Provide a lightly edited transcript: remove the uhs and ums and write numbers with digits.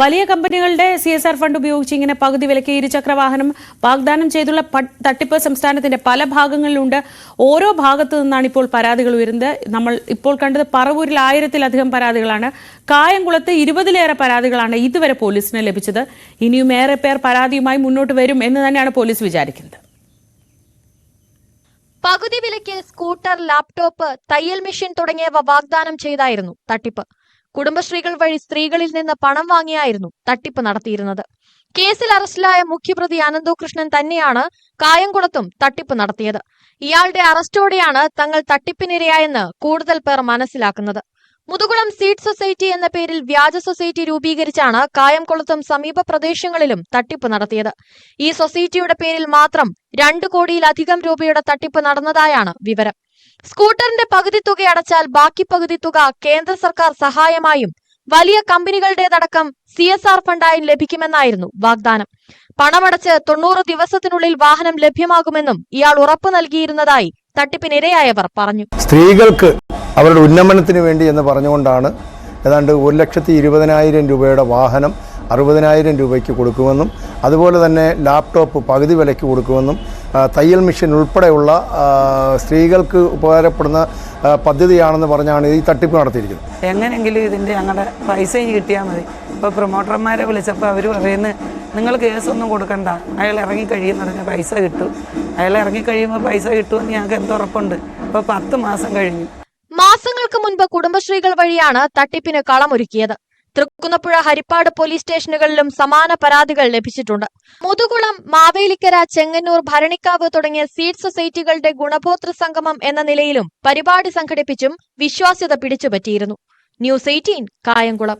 വലിയ കമ്പനികളുടെ CSR fund ഉപയോഗിച്ച് ഇങ്ങനെ പകുതി വിലയ്ക്ക് ഇരുചക്ര വാഹനം വാഗ്ദാനം ചെയ്തുള്ള തട്ടിപ്പ് സംസ്ഥാനത്തിന്റെ പല ഭാഗങ്ങളിലുണ്ട്. ഓരോ ഭാഗത്തു നിന്നാണ് ഇപ്പോൾ പരാതികൾ ഉയരുന്നത്. നമ്മൾ ഇപ്പോൾ കണ്ടത് പറവൂരിൽ 1000-ലധികം പരാതികളാണ്. കായംകുളത്ത് 20-ലേറെ പരാതികളാണ് ഇതുവരെ പോലീസിന് ലഭിച്ചത്. ഇനിയും ഏറെ പേർ പരാതിയുമായി മുന്നോട്ട് വരും എന്ന് തന്നെയാണ് പോലീസ് വിചാരിക്കുന്നത്. പകുതി വിലയ്ക്ക് സ്കൂട്ടർ, ലാപ്ടോപ്പ്, തയ്യൽ മെഷീൻ തുടങ്ങിയവ വാഗ്ദാനം ചെയ്തായിരുന്നു തട്ടിപ്പ്. കുടുംബശ്രീകൾ വഴി സ്ത്രീകളിൽ നിന്ന് പണം വാങ്ങിയായിരുന്നു തട്ടിപ്പ് നടത്തിയിരുന്നത്. കേസിൽ അറസ്റ്റിലായ മുഖ്യപ്രതി അനന്തകൃഷ്ണൻ തന്നെയാണ് കായംകുളത്തും തട്ടിപ്പ് നടത്തിയത്. ഇയാളുടെ അറസ്റ്റോടെയാണ് തങ്ങൾ തട്ടിപ്പിനിരയായെന്ന് കൂടുതൽ പേർ മനസ്സിലാക്കുന്നത്. മുതുകുളം സീഡ് സൊസൈറ്റി എന്ന പേരിൽ വ്യാജ സൊസൈറ്റി രൂപീകരിച്ചാണ് കായംകുളത്തും സമീപ പ്രദേശങ്ങളിലും തട്ടിപ്പ് നടത്തിയത്. ഈ സൊസൈറ്റിയുടെ പേരിൽ മാത്രം 2 കോടിയിലധികം രൂപയുടെ തട്ടിപ്പ് നടന്നതായാണ് വിവരം. സ്കൂട്ടറിന്റെ പകുതി തുക അടച്ചാൽ ബാക്കി പകുതി തുക കേന്ദ്ര സർക്കാർ സഹായമായും വലിയ കമ്പനികളുടേതടക്കം CSR ഫണ്ടായും ലഭിക്കുമെന്നായിരുന്നു വാഗ്ദാനം. പണമടച്ച് 90 ദിവസത്തിനുള്ളിൽ വാഹനം ലഭ്യമാകുമെന്നും ഇയാൾ ഉറപ്പു നൽകിയിരുന്നതായി തട്ടിപ്പിനിരയായവർ പറഞ്ഞു. സ്ത്രീകൾക്ക് അവരുടെ ഉന്നമനത്തിന് വേണ്ടി എന്ന് പറഞ്ഞുകൊണ്ടാണ് ഏതാണ്ട് 1,20,000 രൂപയുടെ വാഹനം 60,000 രൂപയ്ക്ക് കൊടുക്കുമെന്നും അതുപോലെ തന്നെ ലാപ്ടോപ്പ് പകുതി വിലയ്ക്ക് കൊടുക്കുമെന്നും തയ്യൽ മെഷീൻ ഉൾപ്പെടെയുള്ള സ്ത്രീകൾക്ക് ഉപകാരപ്പെടുന്ന പദ്ധതിയാണെന്ന് പറഞ്ഞാണ് ഈ തട്ടിപ്പ് നടത്തിയിരിക്കുന്നത്. എങ്ങനെയെങ്കിലും ഇതിൻ്റെ ഞങ്ങളുടെ പൈസ കിട്ടിയാൽ മതി. ഇപ്പോൾ പ്രൊമോട്ടർമാരെ വിളിച്ചപ്പോൾ അവർ പറയുന്നത് നിങ്ങൾ കേസൊന്നും കൊടുക്കണ്ട, അയാൾ ഇറങ്ങിക്കഴിയുന്ന പൈസ കിട്ടും, അയാൾ ഇറങ്ങിക്കഴിയുമ്പോൾ പൈസ കിട്ടുമെന്ന് ഞങ്ങൾക്ക് എന്തുറപ്പുണ്ട്. ഇപ്പോൾ 10 മാസം കഴിഞ്ഞു. മാസങ്ങൾക്ക് മുൻപ് കുടുംബശ്രീകൾ വഴിയാണ് തട്ടിപ്പിന് കളമൊരുക്കിയത്. തൃക്കുന്നപ്പുഴ, ഹരിപ്പാട് പോലീസ് സ്റ്റേഷനുകളിലും സമാന പരാതികൾ ലഭിച്ചിട്ടുണ്ട്. മുതുകുളം, മാവേലിക്കര, ചെങ്ങന്നൂർ, ഭരണിക്കാവ് തുടങ്ങിയ സീഡ് സൊസൈറ്റികളുടെ ഗുണഭോക്തൃ സംഗമം എന്ന നിലയിലും പരിപാടി സംഘടിപ്പിച്ചും വിശ്വാസ്യത പിടിച്ചുപറ്റിയിരുന്നു. ന്യൂസ് 18 കായംകുളം.